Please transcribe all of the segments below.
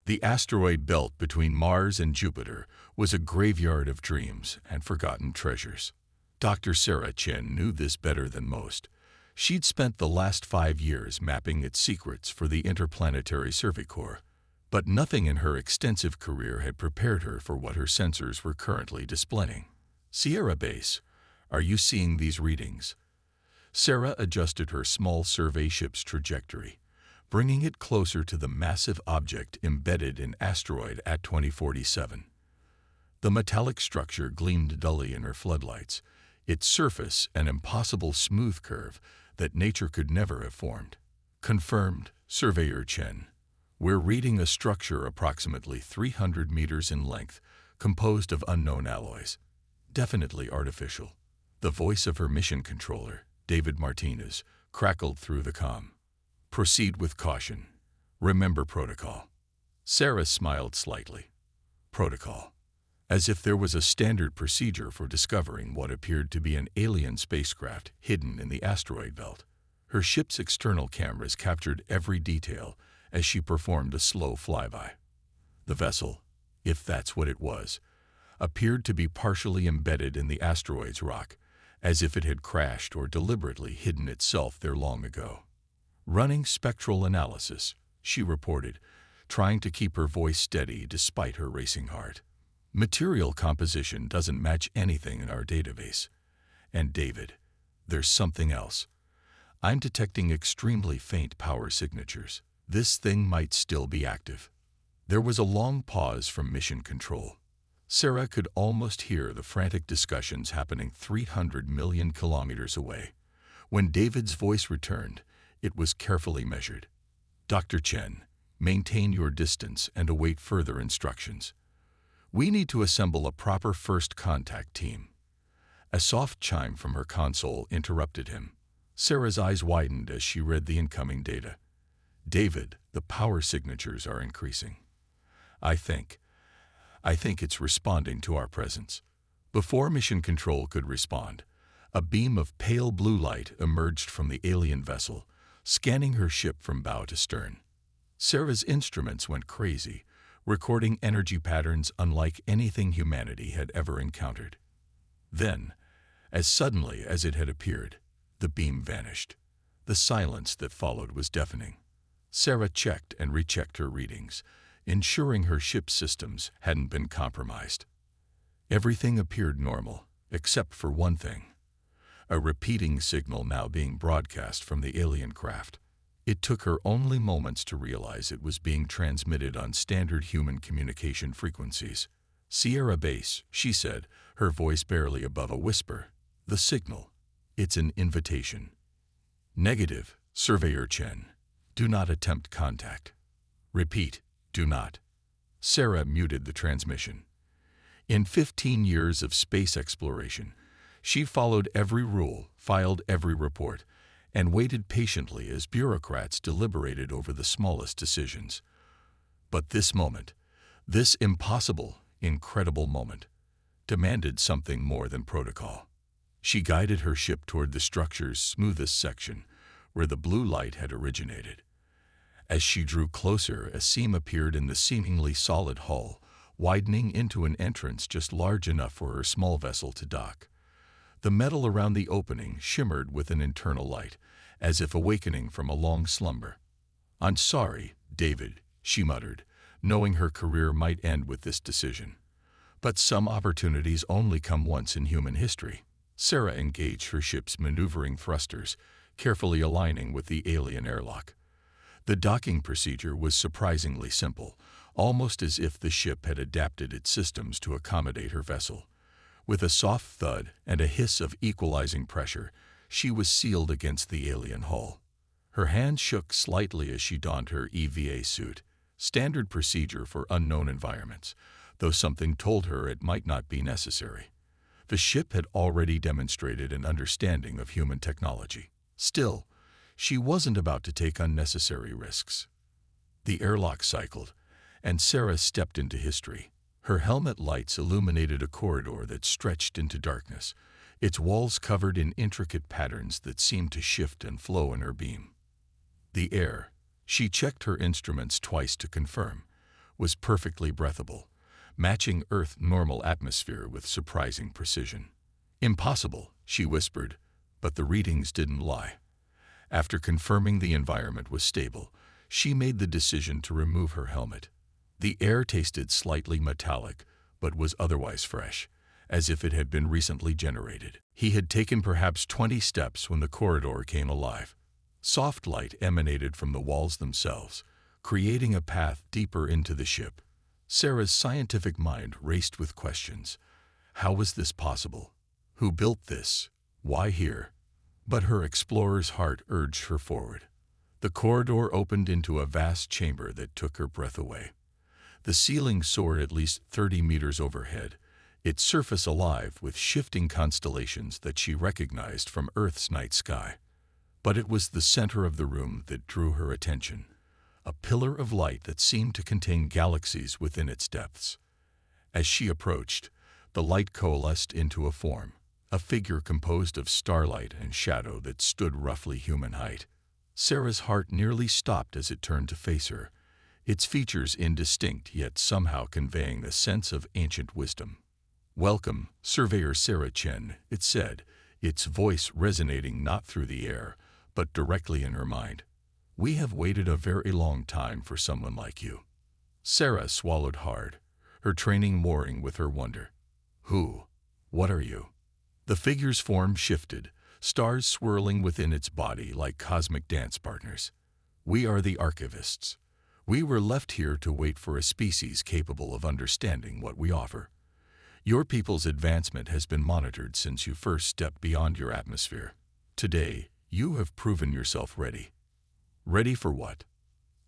The asteroid belt between Mars and Jupiter was a graveyard of dreams and forgotten treasures. Dr. Sarah Chen knew this better than most. She'd spent the last 5 years mapping its secrets for the Interplanetary Survey Corps, but nothing in her extensive career had prepared her for what her sensors were currently displaying. Sierra Base, are you seeing these readings? Sarah adjusted her small survey ship's trajectory, bringing it closer to the massive object embedded in asteroid at 2047. The metallic structure gleamed dully in her floodlights, its surface an impossible smooth curve that nature could never have formed. Confirmed, Surveyor Chen. We're reading a structure approximately 300 meters in length, composed of unknown alloys. Definitely artificial. The voice of her mission controller, David Martinez, crackled through the comm. Proceed with caution. Remember protocol. Sarah smiled slightly. Protocol. As if there was a standard procedure for discovering what appeared to be an alien spacecraft hidden in the asteroid belt. Her ship's external cameras captured every detail as she performed a slow flyby. The vessel, if that's what it was, appeared to be partially embedded in the asteroid's rock, as if it had crashed or deliberately hidden itself there long ago. Running spectral analysis, she reported, trying to keep her voice steady despite her racing heart. Material composition doesn't match anything in our database. And David, there's something else. I'm detecting extremely faint power signatures. This thing might still be active. There was a long pause from mission control. Sarah could almost hear the frantic discussions happening 300 million kilometers away. When David's voice returned, it was carefully measured. Dr. Chen, maintain your distance and await further instructions. We need to assemble a proper first contact team. A soft chime from her console interrupted him. Sarah's eyes widened as she read the incoming data. David, the power signatures are increasing. I think it's responding to our presence. Before mission control could respond, a beam of pale blue light emerged from the alien vessel, scanning her ship from bow to stern. Sarah's instruments went crazy, recording energy patterns unlike anything humanity had ever encountered. Then, as suddenly as it had appeared, the beam vanished. The silence that followed was deafening. Sarah checked and rechecked her readings, ensuring her ship's systems hadn't been compromised. Everything appeared normal, except for one thing. A repeating signal now being broadcast from the alien craft. It took her only moments to realize it was being transmitted on standard human communication frequencies. Sierra Base, she said, her voice barely above a whisper. The signal. It's an invitation. Negative, Surveyor Chen. Do not attempt contact. Repeat, do not. Sarah muted the transmission. In 15 years of space exploration, she followed every rule, filed every report, and waited patiently as bureaucrats deliberated over the smallest decisions. But this moment, this impossible, incredible moment, demanded something more than protocol. She guided her ship toward the structure's smoothest section, where the blue light had originated. As she drew closer, a seam appeared in the seemingly solid hull, widening into an entrance just large enough for her small vessel to dock. The metal around the opening shimmered with an internal light, as if awakening from a long slumber. I'm sorry, David, she muttered, knowing her career might end with this decision. But some opportunities only come once in human history. Sarah engaged her ship's maneuvering thrusters, carefully aligning with the alien airlock. The docking procedure was surprisingly simple, almost as if the ship had adapted its systems to accommodate her vessel. With a soft thud and a hiss of equalizing pressure, she was sealed against the alien hull. Her hands shook slightly as she donned her EVA suit, standard procedure for unknown environments, though something told her it might not be necessary. The ship had already demonstrated an understanding of human technology. Still, she wasn't about to take unnecessary risks. The airlock cycled, and Sarah stepped into history. Her helmet lights illuminated a corridor that stretched into darkness, its walls covered in intricate patterns that seemed to shift and flow in her beam. The air. She checked her instruments twice to confirm, was perfectly breathable, matching Earth's normal atmosphere with surprising precision. "Impossible," she whispered, but the readings didn't lie. After confirming the environment was stable, she made the decision to remove her helmet. The air tasted slightly metallic, but was otherwise fresh, as if it had been recently generated. He had taken perhaps 20 steps when the corridor came alive. Soft light emanated from the walls themselves, creating a path deeper into the ship. Sarah's scientific mind raced with questions. How was this possible? Who built this? Why here? But her explorer's heart urged her forward. The corridor opened into a vast chamber that took her breath away. The ceiling soared at least 30 meters overhead, its surface alive with shifting constellations that she recognized from Earth's night sky. But it was the center of the room that drew her attention, a pillar of light that seemed to contain galaxies within its depths. As she approached, the light coalesced into a form, a figure composed of starlight and shadow that stood roughly human height. Sarah's heart nearly stopped as it turned to face her, its features indistinct yet somehow conveying a sense of ancient wisdom. "Welcome, Surveyor Sarah Chen," it said, its voice resonating not through the air, but directly in her mind. "We have waited a very long time for someone like you." Sarah swallowed hard, her training warring with her wonder. "Who? What are you?" The figure's form shifted, stars swirling within its body like cosmic dance partners. "We are the archivists. We were left here to wait for a species capable of understanding what we offer. Your people's advancement has been monitored since you first stepped beyond your atmosphere. Today, you have proven yourself ready." "Ready for what?"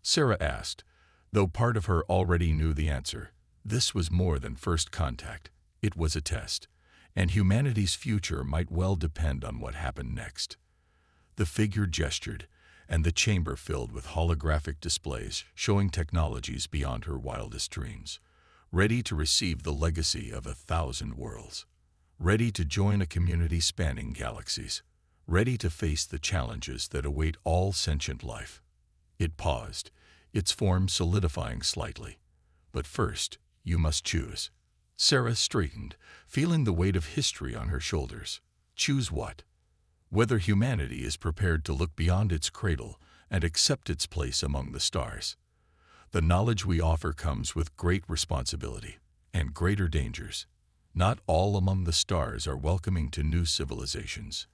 Sarah asked, though part of her already knew the answer. This was more than first contact. It was a test, and humanity's future might well depend on what happened next. The figure gestured, and the chamber filled with holographic displays showing technologies beyond her wildest dreams, ready to receive the legacy of 1,000 worlds, ready to join a community spanning galaxies, ready to face the challenges that await all sentient life. It paused, its form solidifying slightly. "But first, you must choose." Sarah straightened, feeling the weight of history on her shoulders. "Choose what?" "Whether humanity is prepared to look beyond its cradle and accept its place among the stars. The knowledge we offer comes with great responsibility and greater dangers. Not all among the stars are welcoming to new civilizations."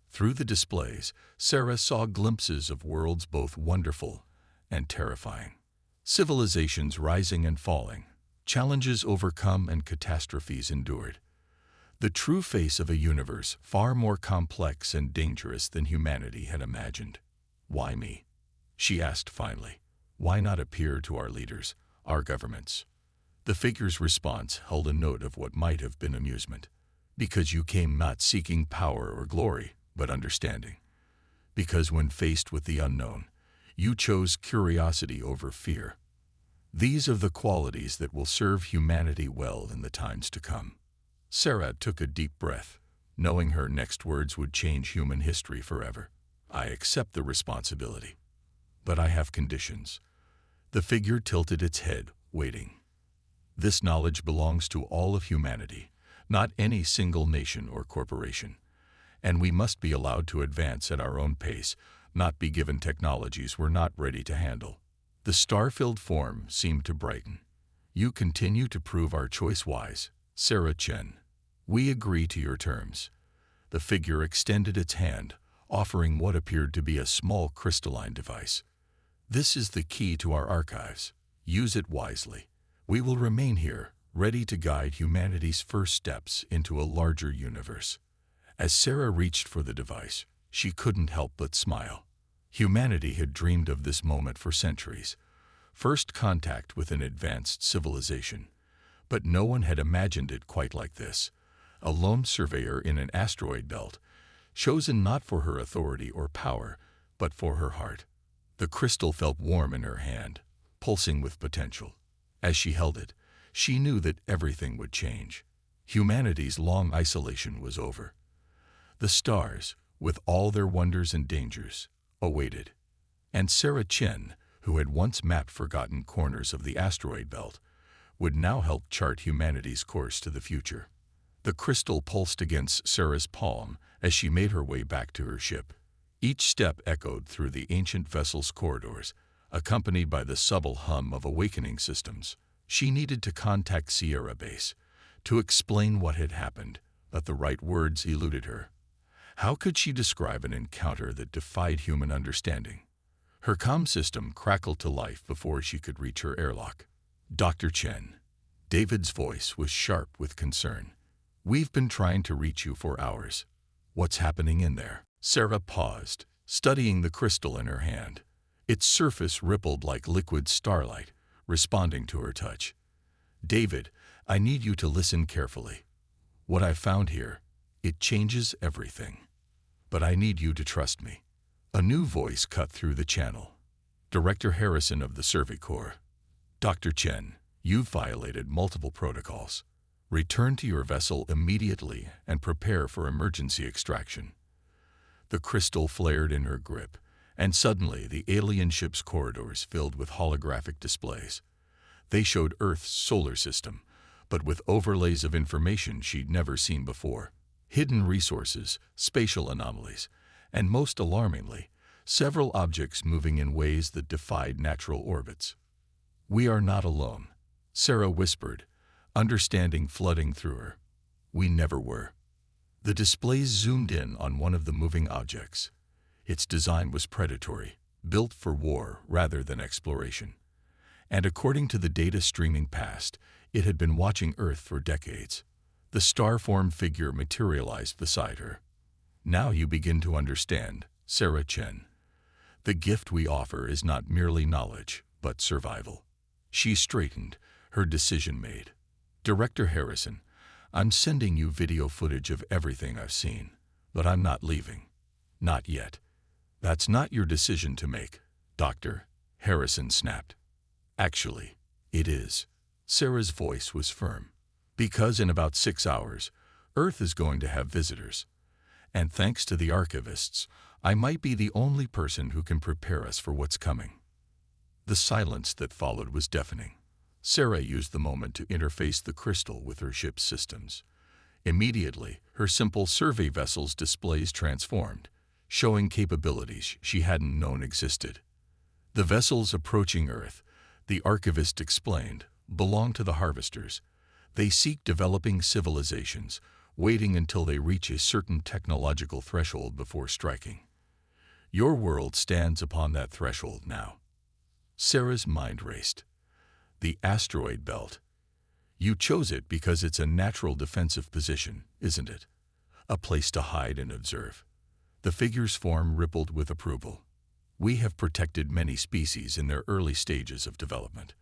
Through the displays, Sarah saw glimpses of worlds both wonderful and terrifying. Civilizations rising and falling, challenges overcome and catastrophes endured. The true face of a universe far more complex and dangerous than humanity had imagined. "Why me?" she asked finally. "Why not appear to our leaders, our governments?" The figure's response held a note of what might have been amusement. "Because you came not seeking power or glory, but understanding. Because when faced with the unknown, you chose curiosity over fear. These are the qualities that will serve humanity well in the times to come." Sarah took a deep breath, knowing her next words would change human history forever. "I accept the responsibility. But I have conditions." The figure tilted its head, waiting. "This knowledge belongs to all of humanity, not any single nation or corporation. And we must be allowed to advance at our own pace, not be given technologies we're not ready to handle." The star-filled form seemed to brighten. "You continue to prove our choice wise, Sarah Chen. We agree to your terms." The figure extended its hand, offering what appeared to be a small crystalline device. "This is the key to our archives. Use it wisely. We will remain here, ready to guide humanity's first steps into a larger universe." As Sarah reached for the device, she couldn't help but smile. Humanity had dreamed of this moment for centuries. First contact with an advanced civilization. But no one had imagined it quite like this. A lone surveyor in an asteroid belt, chosen not for her authority or power, but for her heart. The crystal felt warm in her hand, pulsing with potential. As she held it, she knew that everything would change. Humanity's long isolation was over. The stars, with all their wonders and dangers, awaited. And Sarah Chen, who had once mapped forgotten corners of the asteroid belt, would now help chart humanity's course to the future. The crystal pulsed against Sarah's palm as she made her way back to her ship. Each step echoed through the ancient vessel's corridors, accompanied by the subtle hum of awakening systems. She needed to contact Sierra Base to explain what had happened, but the right words eluded her. How could she describe an encounter that defied human understanding? Her comm system crackled to life before she could reach her airlock. Dr. Chen. David's voice was sharp with concern. We've been trying to reach you for hours. What's happening in there? Sarah paused, studying the crystal in her hand. Its surface rippled like liquid starlight, responding to her touch. David, I need you to listen carefully. What I found here, it changes everything. But I need you to trust me. A new voice cut through the channel. Director Harrison of the Survey Corps. Dr. Chen, you've violated multiple protocols. Return to your vessel immediately and prepare for emergency extraction. The crystal flared in her grip, and suddenly the alien ship's corridors filled with holographic displays. They showed Earth's solar system, but with overlays of information she'd never seen before. Hidden resources, spatial anomalies, and most alarmingly, several objects moving in ways that defied natural orbits. We are not alone, Sarah whispered, understanding flooding through her. We never were. The displays zoomed in on one of the moving objects. Its design was predatory, built for war rather than exploration. And according to the data streaming past, it had been watching Earth for decades. The star-formed figure materialized beside her. Now you begin to understand, Sarah Chen. The gift we offer is not merely knowledge, but survival. She straightened, her decision made. Director Harrison, I'm sending you video footage of everything I've seen, but I'm not leaving. Not yet. That's not your decision to make, Doctor, Harrison snapped. Actually, it is. Sarah's voice was firm. Because in about 6 hours, Earth is going to have visitors. And thanks to the archivists, I might be the only person who can prepare us for what's coming. The silence that followed was deafening. Sarah used the moment to interface the crystal with her ship's systems. Immediately, her simple survey vessel's displays transformed, showing capabilities she hadn't known existed. The vessels approaching Earth, the archivist explained, belong to the harvesters. They seek developing civilizations, waiting until they reach a certain technological threshold before striking. Your world stands upon that threshold now. Sarah's mind raced. The asteroid belt. You chose it because it's a natural defensive position, isn't it? A place to hide and observe. The figure's form rippled with approval. We have protected many species in their early stages of development,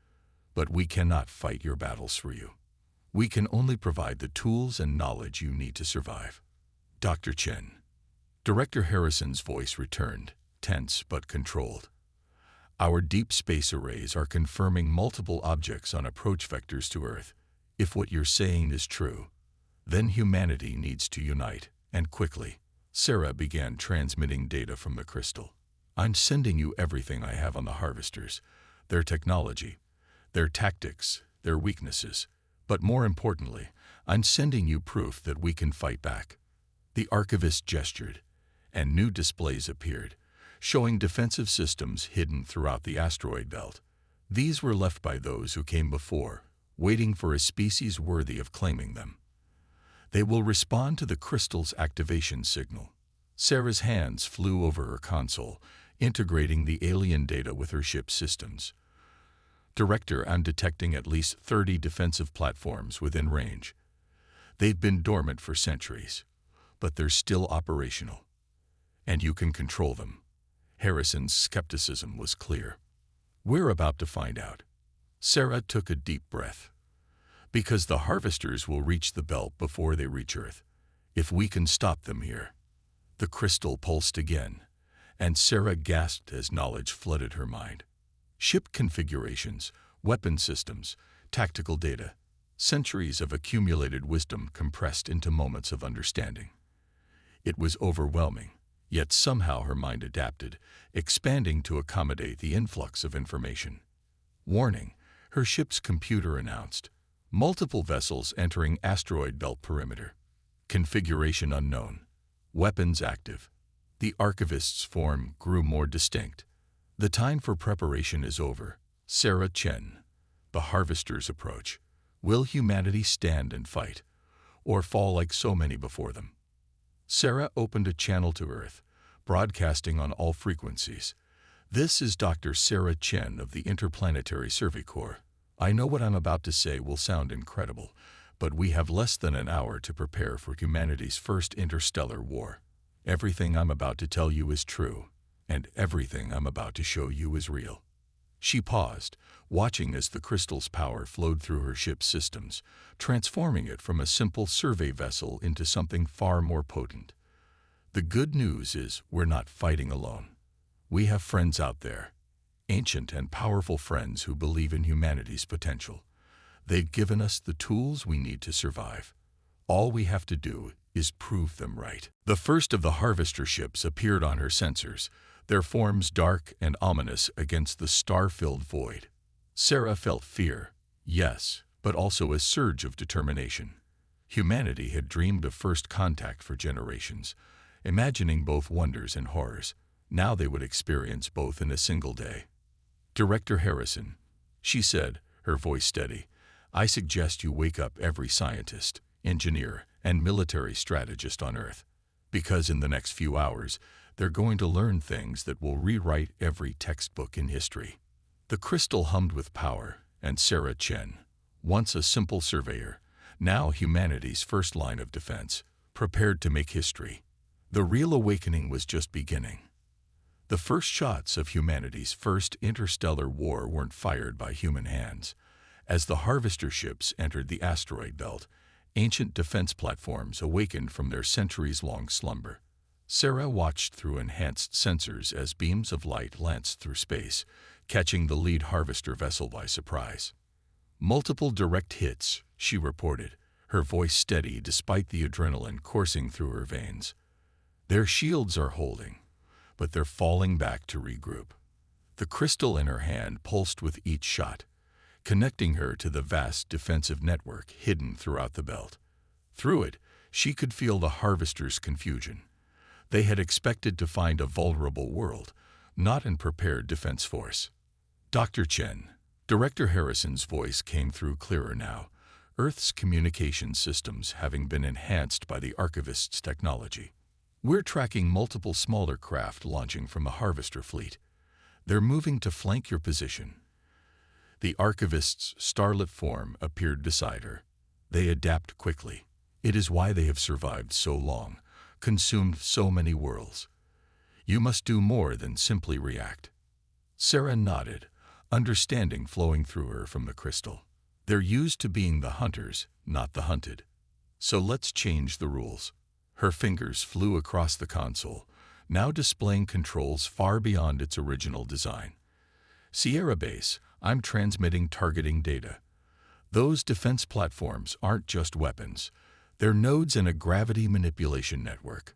but we cannot fight your battles for you. We can only provide the tools and knowledge you need to survive. Dr. Chen. Director Harrison's voice returned, tense but controlled. Our deep space arrays are confirming multiple objects on approach vectors to Earth. If what you're saying is true, then humanity needs to unite, and quickly. Sarah began transmitting data from the crystal. I'm sending you everything I have on the harvesters, their technology, their tactics, their weaknesses. But more importantly, I'm sending you proof that we can fight back. The archivist gestured, and new displays appeared, showing defensive systems hidden throughout the asteroid belt. These were left by those who came before, waiting for a species worthy of claiming them. They will respond to the crystal's activation signal. Sarah's hands flew over her console, integrating the alien data with her ship's systems. Director, I'm detecting at least 30 defensive platforms within range. They've been dormant for centuries, but they're still operational. And you can control them. Harrison's skepticism was clear. We're about to find out. Sarah took a deep breath. Because the harvesters will reach the belt before they reach Earth. If we can stop them here. The crystal pulsed again, and Sarah gasped as knowledge flooded her mind. Ship configurations, weapon systems, tactical data, centuries of accumulated wisdom compressed into moments of understanding. It was overwhelming, Yet somehow her mind adapted, expanding to accommodate the influx of information. Warning, her ship's computer announced. Multiple vessels entering asteroid belt perimeter. Configuration unknown. Weapons active. The archivist's form grew more distinct. The time for preparation is over. Sarah Chen. The harvesters approach. Will humanity stand and fight, or fall like so many before them? Sarah opened a channel to Earth, broadcasting on all frequencies. This is Dr. Sarah Chen of the Interplanetary Survey Corps. I know what I'm about to say will sound incredible, but we have less than an hour to prepare for humanity's first interstellar war. Everything I'm about to tell you is true, and everything I'm about to show you is real. She paused, watching as the crystal's power flowed through her ship's systems, transforming it from a simple survey vessel into something far more potent. The good news is we're not fighting alone. We have friends out there, ancient and powerful friends who believe in humanity's potential. They've given us the tools we need to survive. All we have to do is prove them right. The first of the harvester ships appeared on her sensors, their forms dark and ominous against the star-filled void. Sarah felt fear, yes, but also a surge of determination. Humanity had dreamed of first contact for generations, imagining both wonders and horrors. Now they would experience both in a single day. Director Harrison, she said, her voice steady, I suggest you wake up every scientist, engineer, and military strategist on Earth, because in the next few hours, they're going to learn things that will rewrite every textbook in history. The crystal hummed with power, and Sarah Chen, once a simple surveyor, now humanity's first line of defense, prepared to make history. The real awakening was just beginning. The first shots of humanity's first interstellar war weren't fired by human hands. As the harvester ships entered the asteroid belt, ancient defense platforms awakened from their centuries-long slumber. Sarah watched through enhanced sensors as beams of light lanced through space, catching the lead harvester vessel by surprise. Multiple direct hits, she reported, her voice steady despite the adrenaline coursing through her veins. Their shields are holding, but they're falling back to regroup. The crystal in her hand pulsed with each shot, connecting her to the vast defensive network hidden throughout the belt. Through it, she could feel the harvesters' confusion. They had expected to find a vulnerable world, not an prepared defense force. Dr. Chen, Director Harrison's voice came through clearer now, Earth's communication systems having been enhanced by the archivist's technology. We're tracking multiple smaller craft launching from the harvester fleet. They're moving to flank your position. The archivist's starlit form appeared beside her. They adapt quickly. It is why they have survived so long, consumed so many worlds. You must do more than simply react. Sarah nodded, understanding flowing through her from the crystal. They're used to being the hunters, not the hunted. So let's change the rules. Her fingers flew across the console, now displaying controls far beyond its original design. Sierra Base, I'm transmitting targeting data. Those defense platforms aren't just weapons. They're nodes in a gravity manipulation network.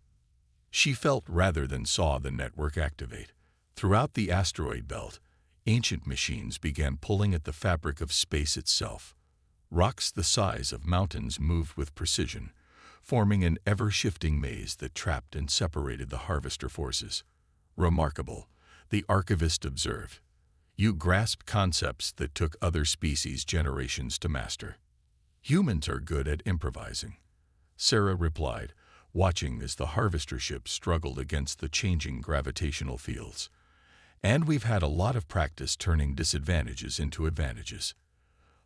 She felt rather than saw the network activate. Throughout the asteroid belt, ancient machines began pulling at the fabric of space itself. Rocks the size of mountains moved with precision, forming an ever-shifting maze that trapped and separated the harvester forces. Remarkable, the archivist observed. You grasp concepts that took other species generations to master. Humans are good at improvising. Sarah replied, watching as the harvester ship struggled against the changing gravitational fields. And we've had a lot of practice turning disadvantages into advantages.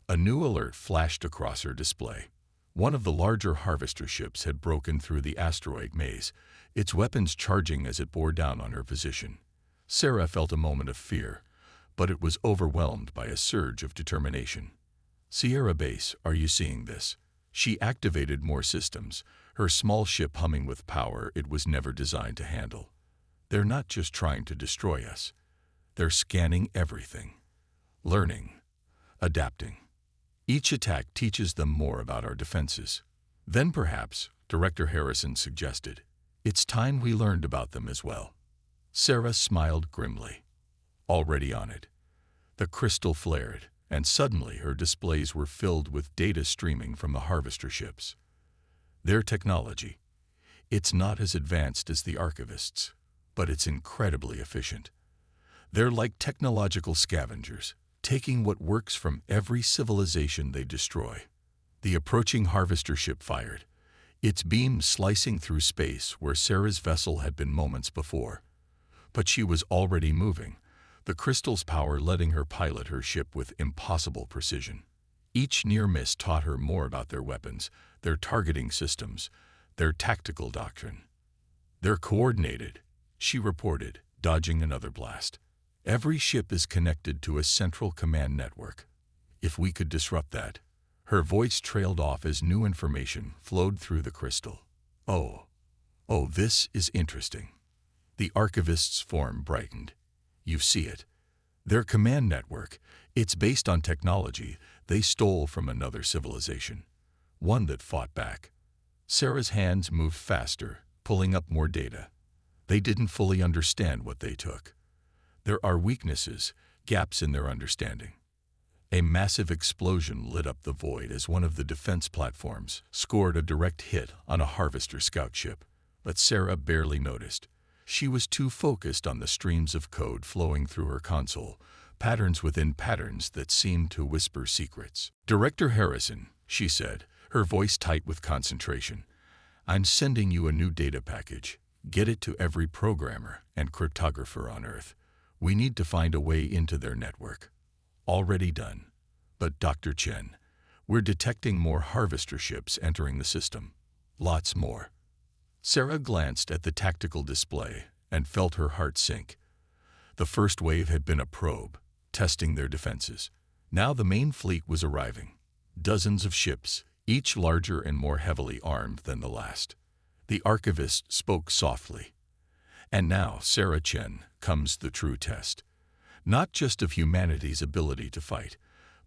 A new alert flashed across her display. One of the larger harvester ships had broken through the asteroid maze, its weapons charging as it bore down on her position. Sarah felt a moment of fear, but it was overwhelmed by a surge of determination. Sierra Base, are you seeing this? She activated more systems, her small ship humming with power it was never designed to handle. They're not just trying to destroy us. They're scanning everything, learning, adapting. Each attack teaches them more about our defenses. Then perhaps, Director Harrison suggested, It's time we learned about them as well. Sarah smiled grimly. Already on it. The crystal flared, and suddenly her displays were filled with data streaming from the harvester ships. Their technology. It's not as advanced as the archivists, but it's incredibly efficient. They're like technological scavengers, taking what works from every civilization they destroy. The approaching harvester ship fired, its beam slicing through space where Sarah's vessel had been moments before. But she was already moving, the crystal's power letting her pilot her ship with impossible precision. Each near miss taught her more about their weapons, their targeting systems, their tactical doctrine. They're coordinated, she reported, dodging another blast. Every ship is connected to a central command network. If we could disrupt that. Her voice trailed off as new information flowed through the crystal. Oh, this is interesting. The archivist's form brightened. You see it. Their command network, it's based on technology they stole from another civilization. One that fought back. Sarah's hands moved faster, pulling up more data. They didn't fully understand what they took. There are weaknesses, gaps in their understanding. A massive explosion lit up the void as one of the defense platforms scored a direct hit on a harvester scout ship, but Sarah barely noticed. She was too focused on the streams of code flowing through her console, patterns within patterns that seemed to whisper secrets. "Director Harrison," she said, her voice tight with concentration, "I'm sending you a new data package. Get it to every programmer and cryptographer on Earth. We need to find a way into their network." "Already done. But Dr. Chen, we're detecting more harvester ships entering the system. Lots more." Sarah glanced at the tactical display and felt her heart sink. The first wave had been a probe, testing their defenses. Now the main fleet was arriving. Dozens of ships, each larger and more heavily armed than the last. The archivist spoke softly. "And now, Sarah Chen, comes the true test. Not just of humanity's ability to fight,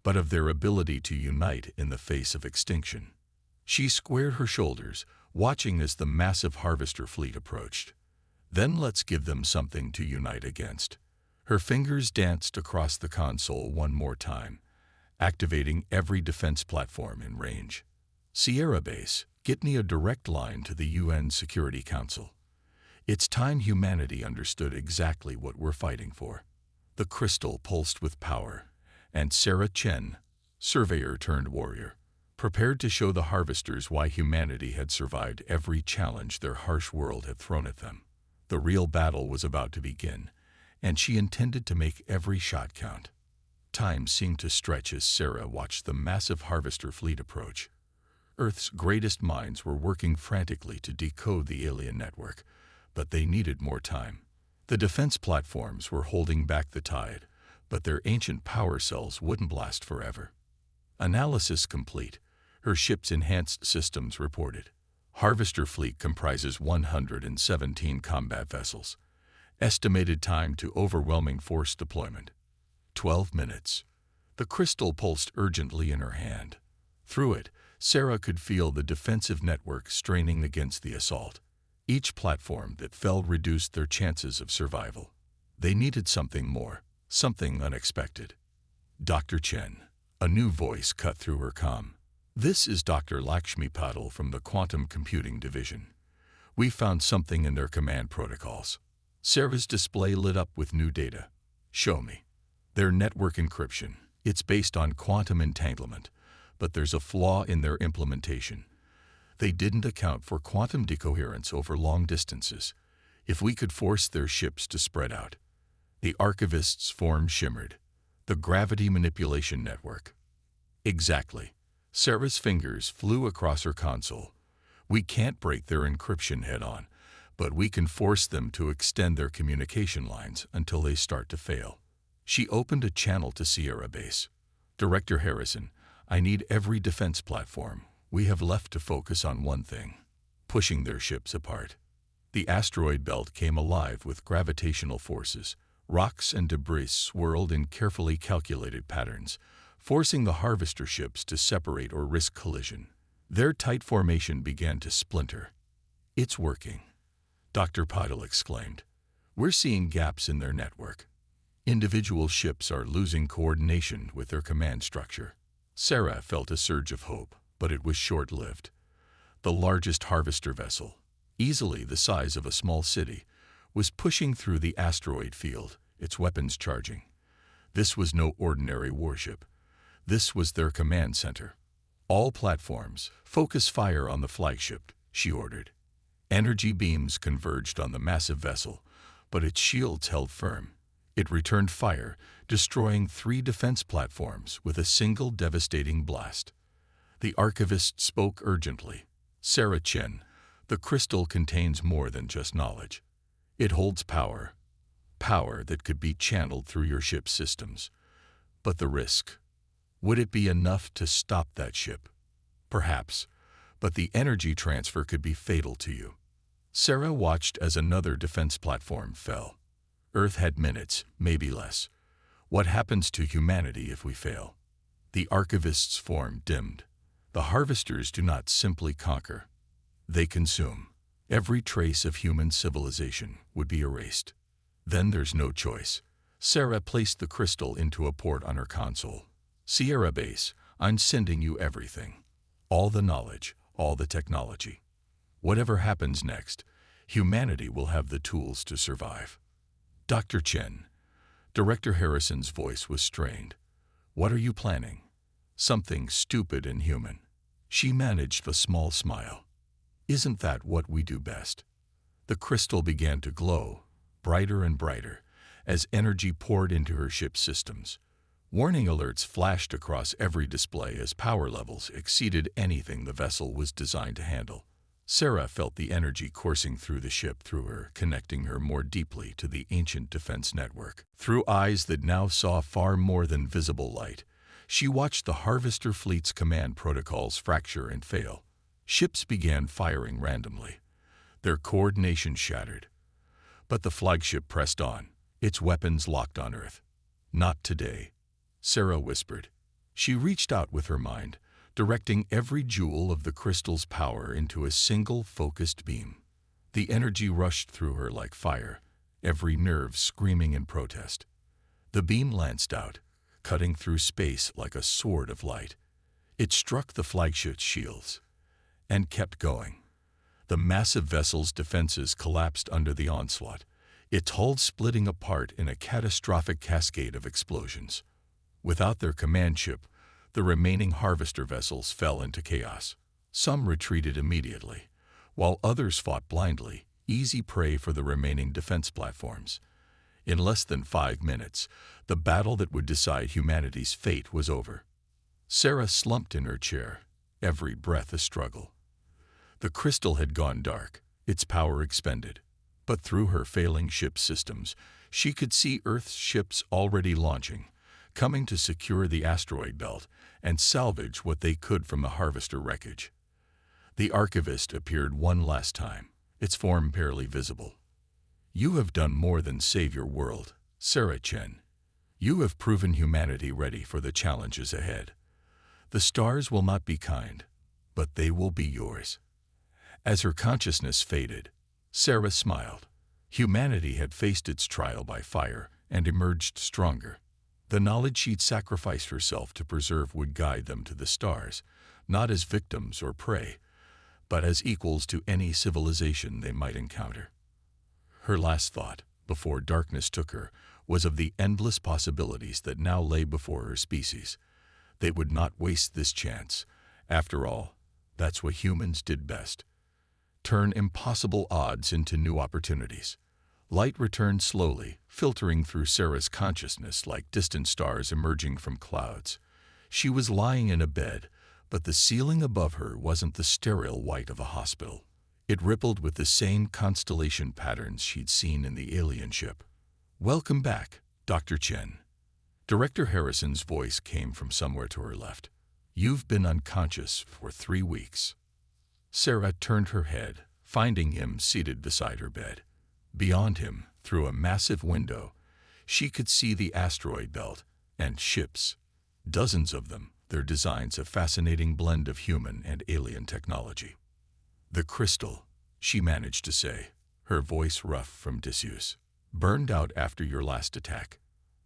but of their ability to unite in the face of extinction." She squared her shoulders, watching as the massive harvester fleet approached. "Then let's give them something to unite against." Her fingers danced across the console one more time, activating every defense platform in range. "Sierra Base, get me a direct line to the UN Security Council. It's time humanity understood exactly what we're fighting for." The crystal pulsed with power, and Sarah Chen, surveyor turned warrior, prepared to show the harvesters why humanity had survived every challenge their harsh world had thrown at them. The real battle was about to begin, and she intended to make every shot count. Time seemed to stretch as Sarah watched the massive harvester fleet approach. Earth's greatest minds were working frantically to decode the alien network, but they needed more time. The defense platforms were holding back the tide, but their ancient power cells wouldn't last forever. Analysis complete, her ship's enhanced systems reported. Harvester fleet comprises 117 combat vessels. Estimated time to overwhelming force deployment. 12 minutes. The crystal pulsed urgently in her hand. Through it, Sarah could feel the defensive network straining against the assault. Each platform that fell reduced their chances of survival. They needed something more, something unexpected. "Dr. Chen," a new voice cut through her comm. "This is Dr. Lakshmi Patil from the Quantum Computing Division. We found something in their command protocols." Sarah's display lit up with new data. "Show me." "Their network encryption. It's based on quantum entanglement, but there's a flaw in their implementation. They didn't account for quantum decoherence over long distances. If we could force their ships to spread out." The archivist's form shimmered. "The gravity manipulation network." "Exactly." Sarah's fingers flew across her console. "We can't break their encryption head-on, but we can force them to extend their communication lines until they start to fail." She opened a channel to Sierra Base. "Director Harrison, I need every defense platform we have left to focus on one thing: pushing their ships apart." The asteroid belt came alive with gravitational forces. Rocks and debris swirled in carefully calculated patterns, forcing the harvester ships to separate or risk collision. Their tight formation began to splinter. "It's working." Dr. Pidal exclaimed. "We're seeing gaps in their network. Individual ships are losing coordination with their command structure." Sarah felt a surge of hope, but it was short-lived. The largest harvester vessel, easily the size of a small city, was pushing through the asteroid field, its weapons charging. This was no ordinary warship. This was their command center. "All platforms, focus fire on the flagship," she ordered. Energy beams converged on the massive vessel, but its shields held firm. It returned fire, destroying 3 defense platforms with a single devastating blast. The archivist spoke urgently. "Sarah Chen, the crystal contains more than just knowledge. It holds power. Power that could be channeled through your ship's systems. But the risk. Would it be enough to stop that ship? Perhaps, but the energy transfer could be fatal to you." Sarah watched as another defense platform fell. Earth had minutes, maybe less. What happens to humanity if we fail? The archivist's form dimmed. The harvesters do not simply conquer. They consume. Every trace of human civilization would be erased. Then there's no choice. Sarah placed the crystal into a port on her console. "Sierra Base, I'm sending you everything. All the knowledge, all the technology. Whatever happens next, humanity will have the tools to survive." "Dr. Chen." Director Harrison's voice was strained. "What are you planning?" "Something stupid and human." She managed a small smile. "Isn't that what we do best?" The crystal began to glow, brighter and brighter, as energy poured into her ship's systems. Warning alerts flashed across every display as power levels exceeded anything the vessel was designed to handle. Sarah felt the energy coursing through the ship through her, connecting her more deeply to the ancient defense network. Through eyes that now saw far more than visible light, she watched the harvester fleet's command protocols fracture and fail. Ships began firing randomly. Their coordination shattered. But the flagship pressed on, its weapons locked on Earth. "Not today," Sarah whispered. She reached out with her mind, directing every joule of the crystal's power into a single focused beam. The energy rushed through her like fire, every nerve screaming in protest. The beam lanced out, cutting through space like a sword of light. It struck the flagship's shields, and kept going. The massive vessel's defenses collapsed under the onslaught, its hull splitting apart in a catastrophic cascade of explosions. Without their command ship, the remaining harvester vessels fell into chaos. Some retreated immediately, while others fought blindly, easy prey for the remaining defense platforms. In less than 5 minutes, the battle that would decide humanity's fate was over. Sarah slumped in her chair, every breath a struggle. The crystal had gone dark, its power expended. But through her failing ship systems, she could see Earth's ships already launching, coming to secure the asteroid belt and salvage what they could from the harvester wreckage. The archivist appeared one last time, its form barely visible. "You have done more than save your world, Sarah Chen. You have proven humanity ready for the challenges ahead. The stars will not be kind, but they will be yours." As her consciousness faded, Sarah smiled. Humanity had faced its trial by fire and emerged stronger. The knowledge she'd sacrificed herself to preserve would guide them to the stars, not as victims or prey, but as equals to any civilization they might encounter. Her last thought, before darkness took her, was of the endless possibilities that now lay before her species. They would not waste this chance. After all, that's what humans did best: turn impossible odds into new opportunities. Light returned slowly, filtering through Sarah's consciousness like distant stars emerging from clouds. She was lying in a bed, but the ceiling above her wasn't the sterile white of a hospital. It rippled with the same constellation patterns she'd seen in the alien ship. "Welcome back, Dr. Chen." Director Harrison's voice came from somewhere to her left. "You've been unconscious for 3 weeks." Sarah turned her head, finding him seated beside her bed. Beyond him, through a massive window, she could see the asteroid belt and ships. Dozens of them, their designs a fascinating blend of human and alien technology. "The crystal," she managed to say. her voice rough from disuse. "Burned out after your last attack."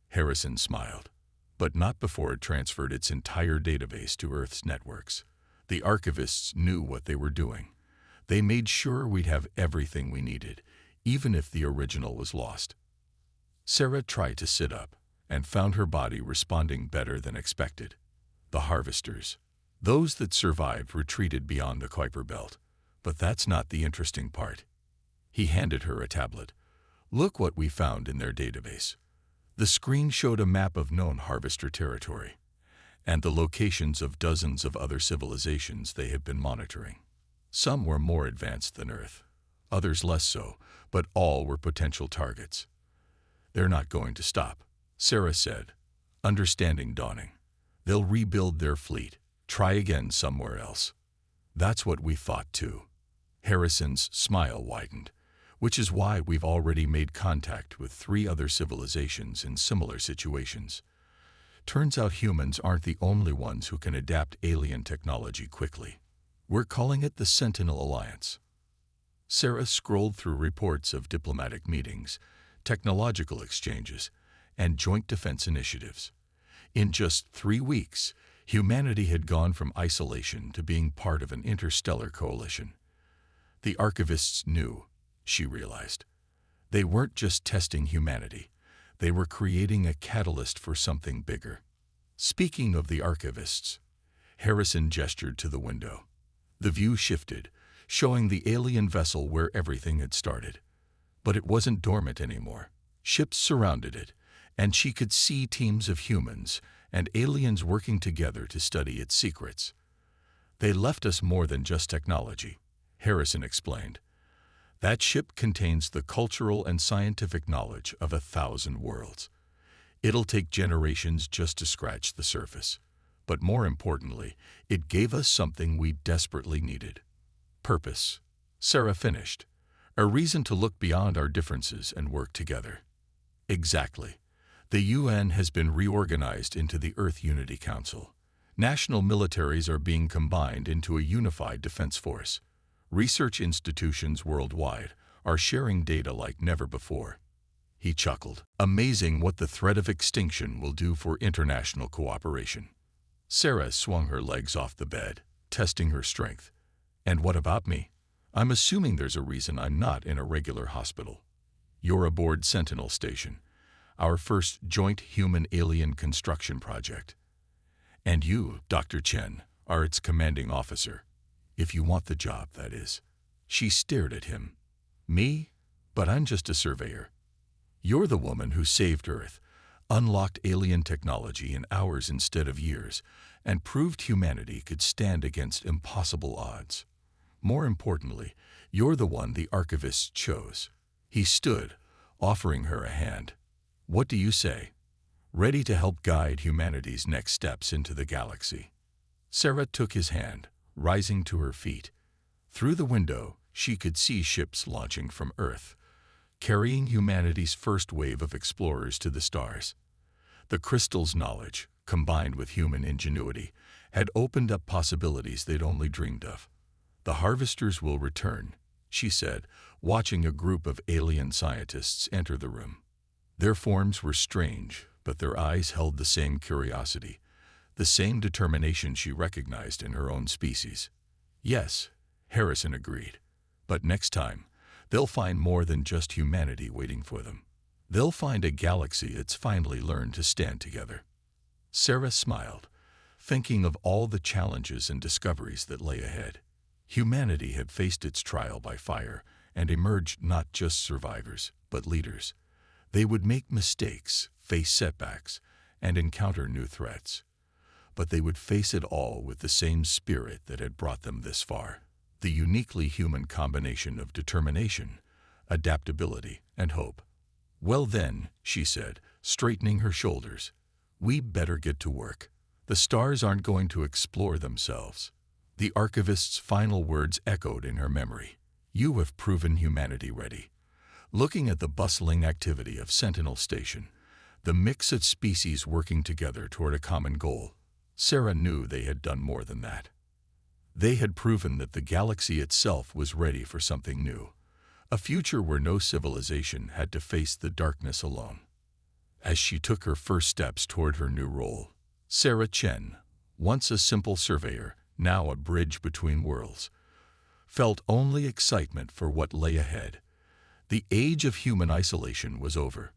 Harrison smiled, but not before it transferred its entire database to Earth's networks. The archivists knew what they were doing. They made sure we'd have everything we needed, even if the original was lost. Sarah tried to sit up and found her body responding better than expected. The harvesters, those that survived, retreated beyond the Kuiper Belt. But that's not the interesting part. He handed her a tablet. "Look what we found in their database." The screen showed a map of known harvester territory and the locations of dozens of other civilizations they had been monitoring. Some were more advanced than Earth, others less so, but all were potential targets. "They're not going to stop," Sarah said, understanding dawning. "They'll rebuild their fleet, try again somewhere else." "That's what we thought too." Harrison's smile widened, "which is why we've already made contact with 3 other civilizations in similar situations. Turns out humans aren't the only ones who can adapt alien technology quickly. We're calling it the Sentinel Alliance." Sarah scrolled through reports of diplomatic meetings, technological exchanges, and joint defense initiatives. In just 3 weeks, humanity had gone from isolation to being part of an interstellar coalition. The archivists knew, she realized. They weren't just testing humanity. They were creating a catalyst for something bigger. Speaking of the archivists, Harrison gestured to the window. The view shifted, showing the alien vessel where everything had started. But it wasn't dormant anymore. Ships surrounded it, and she could see teams of humans and aliens working together to study its secrets. "They left us more than just technology," Harrison explained. "That ship contains the cultural and scientific knowledge of 1,000 worlds. It'll take generations just to scratch the surface. But more importantly, it gave us something we desperately needed. Purpose," Sarah finished. "A reason to look beyond our differences and work together." "Exactly. The UN has been reorganized into the Earth Unity Council. National militaries are being combined into a unified defense force. Research institutions worldwide are sharing data like never before." He chuckled. "Amazing what the threat of extinction will do for international cooperation." Sarah swung her legs off the bed, testing her strength. "And what about me? I'm assuming there's a reason I'm not in a regular hospital." "You're aboard Sentinel Station, our first joint human-alien construction project. And you, Dr. Chen, are its commanding officer. If you want the job, that is." She stared at him. "Me? But I'm just a surveyor." "You're the woman who saved Earth, unlocked alien technology in hours instead of years, and proved humanity could stand against impossible odds. More importantly, you're the one the archivists chose." He stood, offering her a hand. "What do you say? Ready to help guide humanity's next steps into the galaxy?" Sarah took his hand, rising to her feet. Through the window, she could see ships launching from Earth, carrying humanity's first wave of explorers to the stars. The crystal's knowledge, combined with human ingenuity, had opened up possibilities they'd only dreamed of. "The harvesters will return," she said, watching a group of alien scientists enter the room. Their forms were strange, but their eyes held the same curiosity, the same determination she recognized in her own species. "Yes," Harrison agreed. "But next time, they'll find more than just humanity waiting for them. They'll find a galaxy that's finally learned to stand together." Sarah smiled, thinking of all the challenges and discoveries that lay ahead. Humanity had faced its trial by fire and emerged not just survivors, but leaders. They would make mistakes, face setbacks, and encounter new threats. But they would face it all with the same spirit that had brought them this far. The uniquely human combination of determination, adaptability, and hope. "Well then," she said, straightening her shoulders, "we better get to work. The stars aren't going to explore themselves." The archivist's final words echoed in her memory. "You have proven humanity ready." Looking at the bustling activity of Sentinel Station, the mix of species working together toward a common goal, Sarah knew they had done more than that. They had proven that the galaxy itself was ready for something new, a future where no civilization had to face the darkness alone. As she took her first steps toward her new role, Sarah Chen, once a simple surveyor, now a bridge between worlds, felt only excitement for what lay ahead. The age of human isolation was over.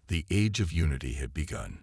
The age of unity had begun.